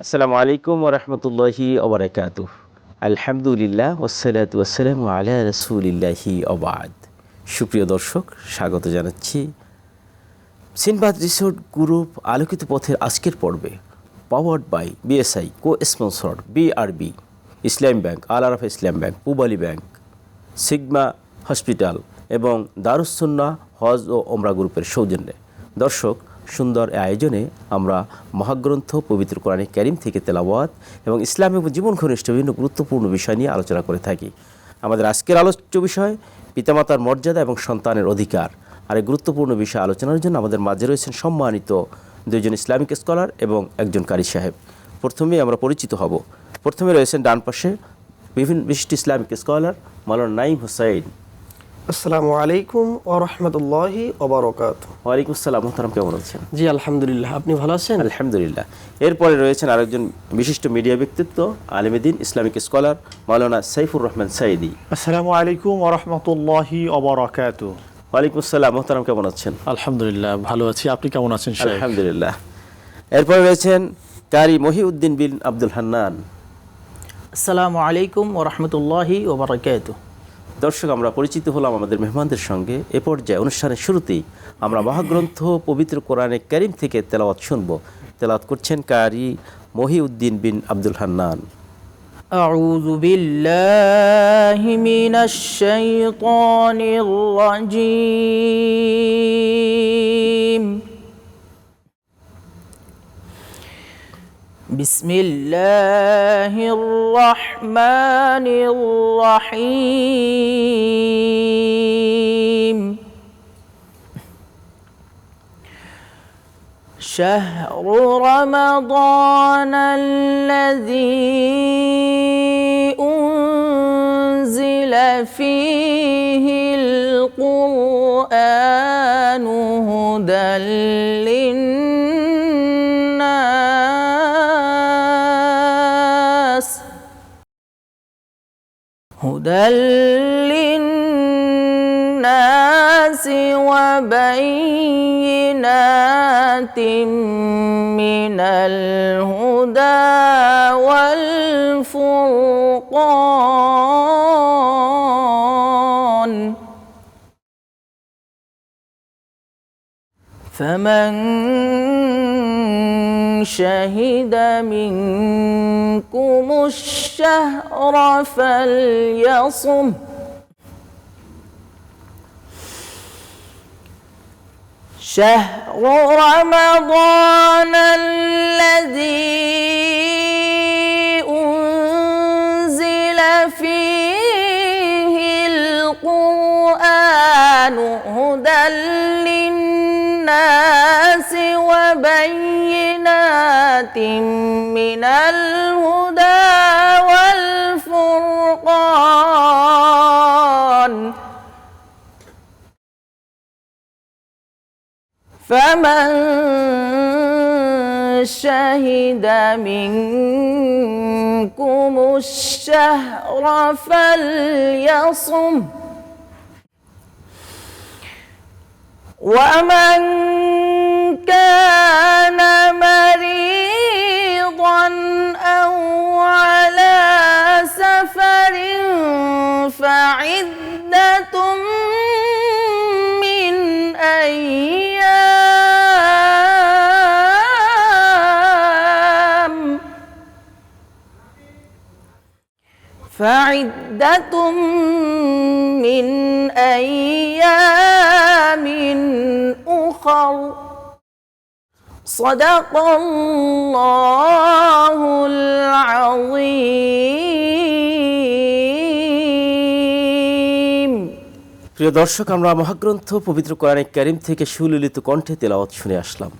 আসসালামু আলাইকুম ওরহমতুল্লাহি ওবরাকাতুহ। আলহামদুলিল্লাহ ওয়াসসালাতু ওয়াসসালামু আলা রাসূলিল্লাহি ওবাদ। সুপ্রিয় দর্শক, স্বাগত জানাচ্ছি সিনবাদ রিসোর্ট গ্রুপ আলোকিত পথের আজকের পর্বে, powered by BSI, co sponsored BRB, Islam bank, Al Arafah Islam bank, Pubali bank, Sigma hospital এবং দারুস সুন্নাহ হজ ও ওমরা গ্রুপের সৌজন্যে। দর্শক, সুন্দর এই আয়োজনে আমরা মহাগ্রন্থ পবিত্র কোরআনে কারীম থেকে তেলাওয়াত এবং ইসলাম এবং জীবন ঘনিষ্ঠ বিভিন্ন গুরুত্বপূর্ণ বিষয় নিয়ে আলোচনা করে থাকি। আমাদের আজকের আলোচ্য বিষয় পিতামাতার মর্যাদা এবং সন্তানের অধিকার। আর এই গুরুত্বপূর্ণ বিষয় আলোচনার জন্য আমাদের মাঝে রয়েছেন সম্মানিত দুইজন ইসলামিক স্কলার এবং একজন কারি সাহেব। প্রথমেই আমরা পরিচিত হব। প্রথমে রয়েছেন ডান পাশে বিভিন্ন বিশিষ্ট ইসলামিক স্কলার মাওলানা নাঈম হোসাইন। আসসালামু আলাইকুম ওয়া রাহমাতুল্লাহি ওয়া বারাকাতুহু। ওয়ালাইকুম আসসালাম। মোহতারাম, কেমন আছেন? জি আলহামদুলিল্লাহ, আপনি ভালো আছেন? আলহামদুলিল্লাহ। এরপরে রয়েছেন আরেকজন বিশিষ্ট মিডিয়া ব্যক্তিত্ব, আলেমেদিন, ইসলামিক স্কলার মাওলানা সাইফুর রহমান সাইদি। আসসালামু আলাইকুম ওয়া রাহমাতুল্লাহি ওয়া বারাকাতুহু। ওয়ালাইকুম আসসালাম। মোহতারাম, কেমন আছেন? আলহামদুলিল্লাহ, ভালো আছি। আপনি কেমন আছেন শেখ? আলহামদুলিল্লাহ। এরপরে রয়েছেন কারি মহিউদ্দিন বিন আব্দুল হান্নান। আসসালামু আলাইকুম ওয়া রাহমাতুল্লাহি ওয়া বারাকাতুহু। দর্শক, আমরা পরিচিত হলাম আমাদের মেহমানদের সঙ্গে। এ পর্যায়ে অনুষ্ঠানের শুরুতেই আমরা মহাগ্রন্থ পবিত্র কোরআনে কারীম থেকে তেলাওয়াত শুনব। তেলাওয়াত করছেন কারি মহিউদ্দিন বিন আব্দুল হান্নান। আউযু বিল্লাহি মিনাশ শাইতানির রাজীম। বিসমিল্লাহির রাহমানির রাহিম। শাহরু রমাদানাল্লাযী উনজিলা ফীহিল কুরআনু হুদাল লিন-নাসি ওয়া বায়্যিনাতিম মিনাল হুদা ওয়াল ফুরকান। ফামান শাহিদা মিনকুমুশ শাহরা ফালইয়াসুম। শাহরু রমাদানাল্লাযী উনজিলা ফীহিল কুরআনু হুদাল লিন-নাসি ওয়া বায়্যিনাতিম মিনাল হুদা ওয়াল ফুরকান। ফামান শাহিদা মিনকুমুশ শাহরা ফালইয়াসুম। ومن كان مريضا أو على سفر فعدة من أيام أخر. صدق الله العظيم. প্রিয় দর্শক, আমরা মহাগ্রন্থ পবিত্র কোরআনে কারীম থেকে সুললিত কণ্ঠে তেলাওয়াত শুনে আসলাম।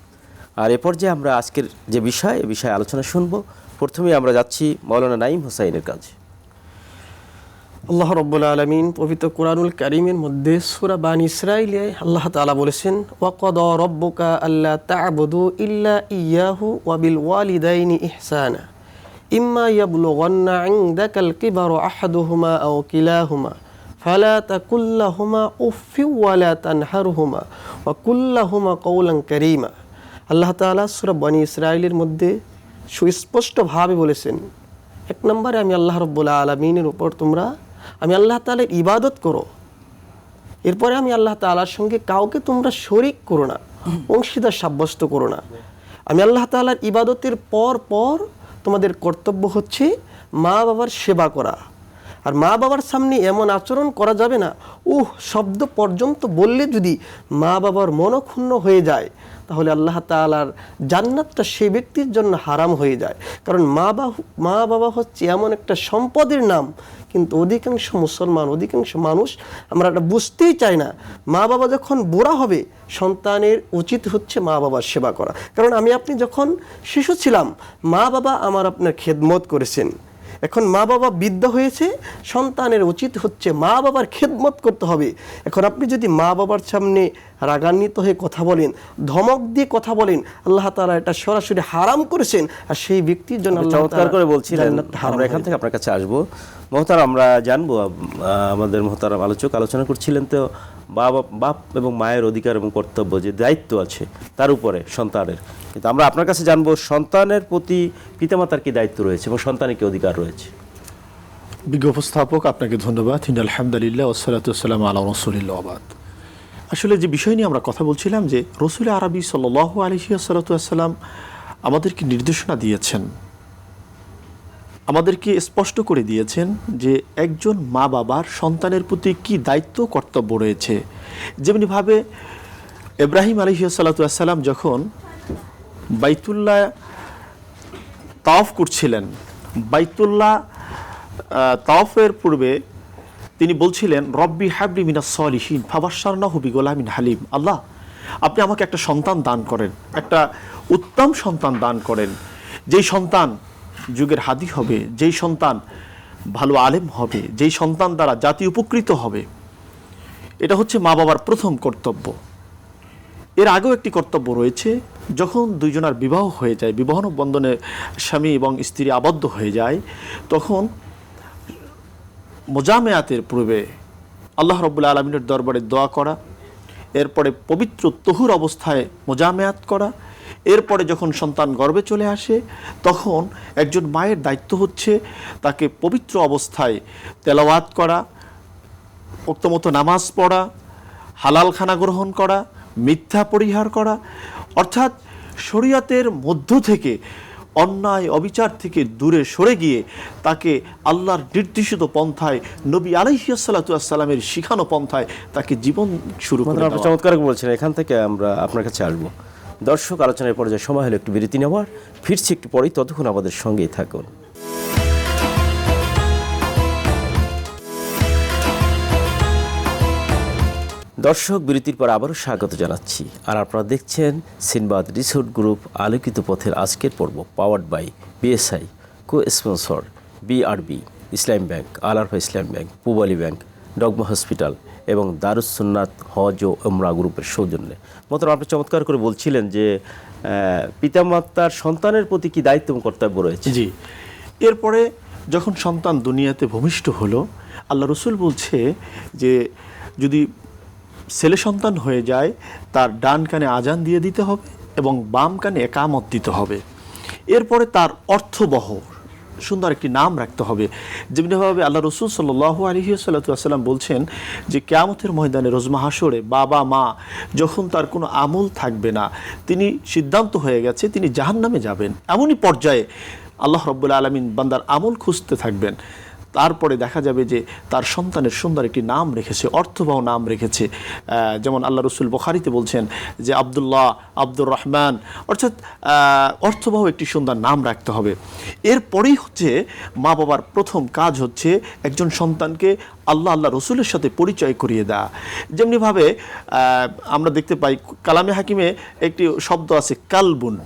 আর এ পর্যায়ে আমরা আজকের যে বিষয়, এ বিষয়ে আলোচনা শুনব। প্রথমেই আমরা যাচ্ছি মাওলানা নাঈম হোসাইনের কাছে। আল্লাহ রাব্বুল আলামিন পবিত্র কোরআনুল কারীমের মধ্যে সূরা বানী ইসরাঈলে আল্লাহ তাআলা বলেছেন, ওয়া ক্বাদা রাব্বুকা আল্লা তা'বুদু ইল্লা ইয়্যাহু ওয়া বিল ওয়ালিদাইনি ইহসানা ইম্মা ইয়াবলুগান্না ইনদাকাল কিবারা আহাদুহুমা আও কিলাহুমা ফালা তাকুল লাহুমা উফফি ওয়া লা তানহারহুমা ওয়া কুল লাহুমা কওলান কারীমা। আল্লাহ তাআলা সূরা বানী ইসরাঈলের মধ্যে সুস্পষ্টভাবে বলেছেন, এক নম্বরে আমি আল্লাহ রব্বুল আলমিনের উপর আমি আল্লাহ তাআলার ইবাদত করো, এরপরে আমি আল্লাহ তাআলার সঙ্গে কাউকে তোমরা শরিক করো না, অংশীদার সাব্যস্ত করো না। আমি আল্লাহ তাআলার ইবাদতের পর তোমাদের কর্তব্য হচ্ছে মা বাবার সেবা করা। আর মা বাবার সামনে এমন আচরণ করা যাবে না, শব্দ পর্যন্ত বললে যদি মা বাবার মনক্ষুণ্ণ হয়ে যায়, তাহলে আল্লাহ তাআলার জান্নাতটা সে ব্যক্তির জন্য হারাম হয়ে যায়। কারণ মা বাবা হচ্ছে এমন একটা সম্পদের নাম, কিন্তু অধিকাংশ মুসলমান, অধিকাংশ মানুষ আমরা এটা বুঝতেই চাই না। মা বাবা যখন বুড়া হবে, সন্তানের উচিত হচ্ছে মা বাবার সেবা করা। কারণ আপনি যখন শিশু ছিলাম, মা বাবা আপনার খেদমত করেছেন। এখন মা বাবা বৃদ্ধ হয়েছে, সন্তানের উচিত হচ্ছে মা বাবার খেদমত করতে হবে। এখন আপনি যদি মা বাবার সামনে রাগান্বিত হয়ে কথা বলেন, ধমক দিয়ে কথা বলেন, আল্লাহ তাআলা এটা সরাসরি হারাম করেছেন, আর সেই ব্যক্তির জন্য আল্লাহ চমৎকার করে বলছিলেন। আমরা এখান থেকে আপনার কাছে আসবো মোহতারাম, আমরা জানবো আমাদের মোহতারাম আলোচক আলোচনা করছিলেন তো বাপ এবং মায়ের অধিকার এবং কর্তব্য, যে দায়িত্ব আছে তার উপরে সন্তানের। কিন্তু আমরা আপনার কাছে জানবো সন্তানের প্রতি পিতামাতার কি দায়িত্ব রয়েছে এবং সন্তানের কি অধিকার রয়েছে। বিজ্ঞ উপস্থাপক, আপনাকে ধন্যবাদ। আলহামদুলিল্লাহ ওয়াসসালাতু ওয়াসসালামু আলা রাসূলিল্লাহ ওয়া বাদ। আসলে যে বিষয় নিয়ে আমরা কথা বলছিলাম, যে রাসূল আরবি সাল্লাল্লাহু আলাইহি ওয়াসাল্লাম আমাদেরকে নির্দেশনা দিয়েছেন, আমাদেরকে স্পষ্ট করে দিয়েছেন যে একজন মা বাবার সন্তানের প্রতি কি দায়িত্ব কর্তব্য রয়েছে। যেমনিভাবে ইব্রাহিম আলাইহিসসালাম যখন বাইতুল্লাহ তাওয়াফ করছিলেন, বাইতুল্লাহ তাওয়াফের পূর্বে তিনি বলছিলেন, রব্বি হাবলি মিনাস সলিহিন ফাবাশশারনাহু বিগুলামিন হালিম। আল্লাহ, আপনি আমাকে একটা সন্তান দান করেন, একটা উত্তম সন্তান দান করেন, যেই সন্তান যুগের হাদি হবে, যেই সন্তান ভালো আলেম হবে, যেই সন্তান দ্বারা জাতি উপকৃত হবে। এটা হচ্ছে মা বাবার প্রথম কর্তব্য। এর আগেও একটি কর্তব্য রয়েছে, যখন দুইজনের বিবাহ হয়ে যায়, বিবাহ বন্ধনে স্বামী এবং স্ত্রী আবদ্ধ হয়ে যায়, তখন মোজামেয়াতের পূর্বে আল্লাহ রাব্বুল আলামিনের দরবারে দোয়া করা, এরপরে পবিত্র তহুর অবস্থায় মোজামেয়াত করা, এরপরে যখন সন্তান গর্ভে চলে আসে, তখন একজন মায়ের দায়িত্ব হচ্ছে তাকে পবিত্র অবস্থায় তেলাওয়াত করা, ওক্তমতো নামাজ পড়া, হালাল খানা গ্রহণ করা, মিথ্যা পরিহার করা, অর্থাৎ শরীয়তের মধ্য থেকে অন্যায় অবিচার থেকে দূরে সরে গিয়ে তাকে আল্লাহর নির্দেশিত পন্থায়, নবী আলাইহিসসালাতু ওয়াসসালামের শিখানো পন্থায় তাকে জীবন শুরু করে দেওয়া। চমৎকার বলছেন। এখান থেকে আমরা আপনার কাছে আসবো। দর্শক, আলোচনার পর্যায়ে সময় হলো একটু বিরতি নেওয়ার, ফিরছি একটু পরেই, ততক্ষণ আমাদের সঙ্গেই থাকুন। দর্শক, বিরতির পর আবারও স্বাগত জানাচ্ছি। আর আপনারা দেখছেন সিনবাদ রিসোর্ট গ্রুপ আলোকিত পথের আজকের পর্ব, powered by BSI, co sponsor BRB, Islam bank, Al Arafa Islam bank, Pubali bank, Dogma hospital এবং দারুস সুন্নাত হজ ও উমরা গ্রুপের সৌজন্যে। মতো আপনি চমৎকার করে বলছিলেন যে পিতামাতার সন্তানের প্রতি কি দায়িত্ব এবং কর্তব্য রয়েছে। জি, এরপরে যখন সন্তান দুনিয়াতে ভূমিষ্ঠ হলো, আল্লাহ রসুল বলছে যে যদি ছেলে সন্তান হয়ে যায়, তার ডান কানে আজান দিয়ে দিতে হবে এবং বাম কানে একামত দিতে হবে। এরপরে তার অর্থবহ সুন্দর একটি নাম রাখতে হবে। যেমনিভাবে আল্লাহ রসুল সাল্লাল্লাহু আলাইহি ওয়াসাল্লাম বলছেন যে কিয়ামতের ময়দানে, রোজ মাহশরে বাবা মা যখন তার কোনো আমল থাকবে না, তিনি সিদ্ধান্ত হয়ে গেছে তিনি জাহান্নামে যাবেন, এমনই পর্যায়ে আল্লাহ রাব্বুল আলামিন বান্দার আমল খুঁজতে থাকবেন। তারপরে দেখা যাবে যে তার সন্তানের সুন্দর একটি নাম রেখেছে, অর্থবহ নাম রেখেছে। যেমন আল্লাহ রসুল বুখারীতে বলছেন যে আব্দুল্লাহ, আব্দুর রহমান, অর্থাৎ অর্থবহ একটি সুন্দর নাম রাখতে হবে। এরপরেই হচ্ছে মা বাবার প্রথম কাজ হচ্ছে একজন সন্তানকে আল্লাহ রসুলের সাথে পরিচয় করিয়ে দেওয়া। যেমনিভাবে আমরা দেখতে পাই কালামে হাকিমে একটি শব্দ আছে কালবুন।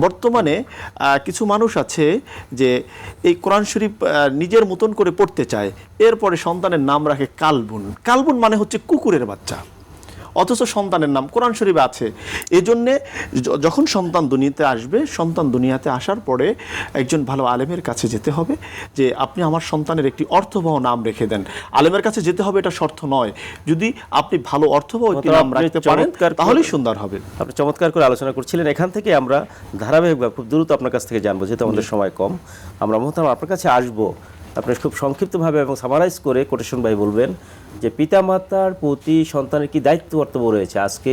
বর্তমানে কিছু মানুষ আছে যে এই কোরআন শরীফ নিজের মতন করে পড়তে চায়, এরপরে সন্তানের নাম রাখে কালবুন। কালবুন মানে হচ্ছে কুকুরের বাচ্চা, অথচ সন্তানের নাম কোরআন শরীফে আছে। এজন্যে যখন সন্তান দুনিয়াতে আসবে, সন্তান দুনিয়াতে আসার পরে একজন ভালো আলেমের কাছে যেতে হবে যে আপনি আমার সন্তানের একটি অর্থবহ নাম রেখে দেন। আলেমের কাছে যেতে হবে এটা শর্ত নয়, যদি আপনি ভালো অর্থবহ একটি নাম রাখতে পারেন তাহলেই সুন্দর হবে। আপনি চমৎকার করে আলোচনা করছিলেন। এখান থেকে আমরা ধারাবাহিকভাবে খুব দ্রুত আপনার কাছ থেকে জানবো, যেহেতু আমাদের সময় কম। আমরা মোহতারাম আপনার কাছে আসবো, আপনি খুব সংক্ষিপ্তভাবে এবং সামারাইজ করে কোটেশন ভাই বলবেন যে পিতামাতার প্রতি সন্তানের কি দায়িত্ব কর্তব্য রয়েছে। আজকে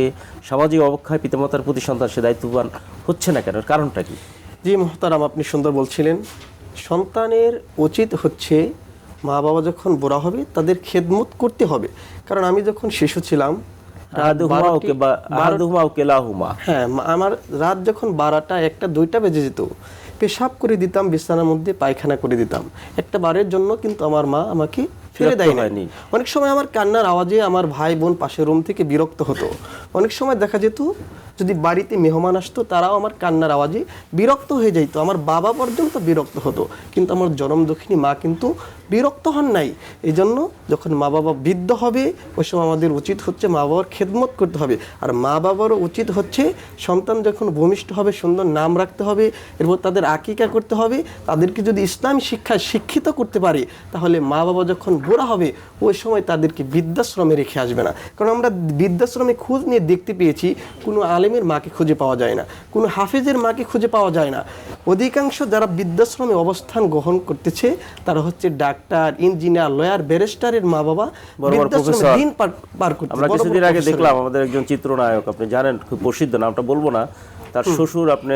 সামাজিক অবক্ষয় পিতামাতার প্রতি সন্তান সে দায়িত্ববান হচ্ছে না কেন, কারণটা কি? জি মুহতারাম, আপনি সুন্দর বলছিলেন। সন্তানের উচিত হচ্ছে মা বাবা যখন বুড়া হবে তাদের খেদমত করতে হবে। কারণ আমি যখন শিশু ছিলাম, হ্যাঁ, আমার রাত যখন 12টা 1টা 2টা বেজে যেত, পেশাব করে দিতাম, বিছানার মধ্যে পায়খানা করে দিতাম, একটা বারের জন্য কিন্তু আমার মা আমাকে ফেলে দেয়নি। অনেক সময় আমার কান্নার আওয়াজে আমার ভাই বোন পাশের রুম থেকে বিরক্ত হতো। অনেক সময় দেখা যেত যদি বাড়িতে মেহমান আসতো তারাও আমার কান্নার আওয়াজে বিরক্ত হয়ে যাইত, আমার বাবা পর্যন্ত বিরক্ত হতো, কিন্তু আমার জনম দক্ষিণী মা কিন্তু বিরক্ত হন নাই। এই জন্য যখন মা বাবা বৃদ্ধ হবে ওই সময় আমাদের উচিত হচ্ছে মা বাবার খেদমত করতে হবে। আর মা বাবারও উচিত হচ্ছে সন্তান যখন ভূমিষ্ঠ হবে সুন্দর নাম রাখতে হবে, এরপর তাদের আকিকা করতে হবে। তাদেরকে যদি ইসলামী শিক্ষায় শিক্ষিত করতে পারে তাহলে মা বাবা যখন বুড়া হবে ওই সময় তাদেরকে বৃদ্ধাশ্রমে রেখে আসবে না। কারণ আমরা বৃদ্ধাশ্রমে খোঁজ নিয়ে দেখতে পেয়েছি কোনো আলেমের মাকে খুঁজে পাওয়া যায় না, কোনো হাফেজের মাকে খুঁজে পাওয়া যায় না। অধিকাংশ যারা বৃদ্ধাশ্রমে অবস্থান গ্রহণ করতেছে তারা হচ্ছে ডাক্তার, ইঞ্জিনিয়ার, লয়ার, ব্যারিস্টারের মা বাবা বৃদ্ধাশ্রমে দিন পার করতে। আমরা কিছুদিন আগে দেখলাম আমাদের একজন চিত্রনায়ক, আপনি জানেন খুব প্রসিদ্ধ, নামটা বলবো না, তার শ্বশুর আপনি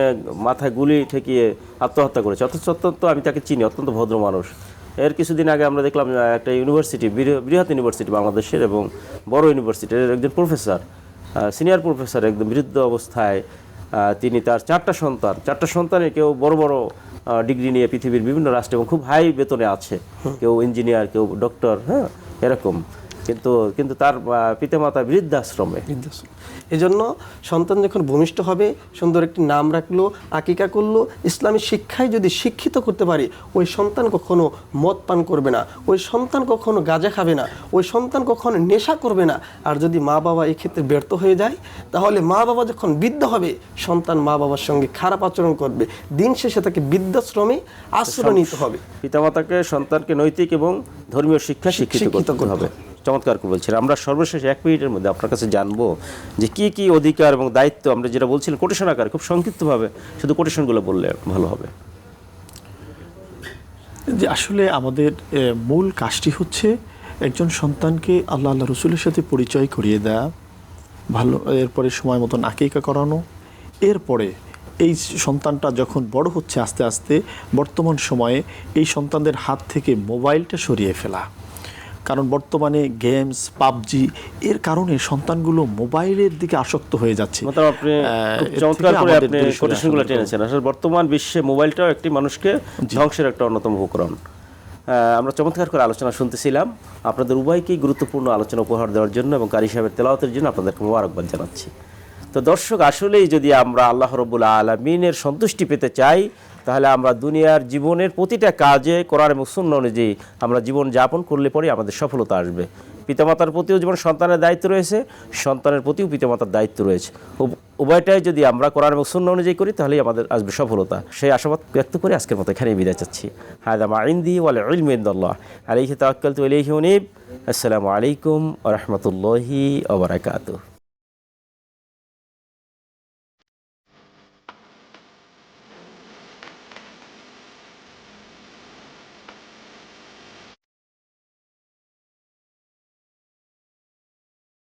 মাথায় গুলি ঠেকিয়ে আত্মহত্যা করেছে। অত্যন্ত আমি তাকে চিনি, অত্যন্ত ভদ্র মানুষ। এর কিছুদিন আগে আমরা দেখলাম একটা ইউনিভার্সিটি, বৃহৎ ইউনিভার্সিটি বাংলাদেশের এবং বড় ইউনিভার্সিটির একজন প্রফেসর, সিনিয়র প্রফেসর, একদম বৃদ্ধ অবস্থায় তিনি তার 4টা সন্তানের কেউ বড় বড় ডিগ্রি নিয়ে পৃথিবীর বিভিন্ন রাষ্ট্রে এবং খুব হাই বেতনে আছে, কেউ ইঞ্জিনিয়ার, কেউ ডক্টর, হ্যাঁ এরকম, কিন্তু তার পিতামাতা বৃদ্ধাশ্রমে। এই জন্য সন্তান যখন ভূমিষ্ঠ হবে সুন্দর একটি নাম রাখলো, আকিকা করলো, ইসলামী শিক্ষায় যদি শিক্ষিত করতে পারে ওই সন্তান কখনো মদ পান করবে না, ওই সন্তান কখনো গাঁজা খাবে না, ওই সন্তান কখনো নেশা করবে না। আর যদি মা বাবা এই ক্ষেত্রে ব্যর্থ হয়ে যায় তাহলে মা বাবা যখন বৃদ্ধ হবে সন্তান মা বাবার সঙ্গে খারাপ আচরণ করবে, দিন শেষে তাকে বৃদ্ধাশ্রমে আশ্রয় নিতে হবে। পিতামাতাকে সন্তানকে নৈতিক এবং ধর্মীয় শিক্ষা শিক্ষিত করতে হবে। চমৎকার করে বলছিলেন। আমরা সর্বশেষ 1 মিনিটের মধ্যে আপনার কাছে জানবো যে কি কি অধিকার এবং দায়িত্ব, আমরা যেটা বলছিলেন কোটেশন আকারে খুব সংক্ষিপ্তভাবে শুধু কোটেশনগুলো বললে ভালো হবে। যে আসলে আমাদের মূল কাজটি হচ্ছে একজন সন্তানকে আল্লাহ রসুলের সাথে পরিচয় করিয়ে দেয়া, ভালো, এরপরে সময় মতন আকিকা করানো, এরপরে এই সন্তানটা যখন বড় হচ্ছে আস্তে আস্তে বর্তমান সময়ে এই সন্তানদের হাত থেকে মোবাইলটা সরিয়ে ফেলা। কারণ বর্তমানে গেমস, পাবজি এর কারণে সন্তানগুলো মোবাইলের দিকে আসক্ত হয়ে যাচ্ছে। আপনি চমৎকার করে আপনি কোটেশনগুলো টেনেছেন। আসলে বর্তমান বিশ্বে মোবাইলটাও একটি মানুষকে ধ্বংসের একটা অন্যতম উপকরণ। আমরা চমৎকার করে আলোচনা শুনতেছিলাম। আপনাদের উভয়কেই গুরুত্বপূর্ণ আলোচনা উপহার দেওয়ার জন্য এবং কারি সাহেবের তেলাওয়াতের জন্য আপনাদেরকে মোবারকবাদ জানাচ্ছি। তো দর্শক, আসলেই যদি আমরা আল্লাহ রাব্বুল আলামিনের সন্তুষ্টি পেতে চাই তাহলে আমরা দুনিয়ার জীবনের প্রতিটা কাজে কোরআন এবং সুন্নাহ অনুযায়ী আমরা জীবন যাপন করলে পরে আমাদের সফলতা আসবে। পিতামাতার প্রতিও যেমন সন্তানের দায়িত্ব রয়েছে, সন্তানের প্রতিও পিতামাতার দায়িত্ব রয়েছে। উভয়টাই যদি আমরা কোরআন এবং সুন্নাহ অনুযায়ী করি তাহলেই আমাদের আসবে সফলতা। সেই আশাবাদ ব্যক্ত করে আজকের মতো এখানেই বিদায় চাচ্ছি। হাদা মা ইনদি ওয়াল ইলমু ইনদাল্লাহ আলাইহি তাওয়াক্কালতু ওয়া ইলাইহি উনীব। আসসালামু আলাইকুম ওয়া রাহমাতুল্লাহি ওয়া বারাকাতুহু।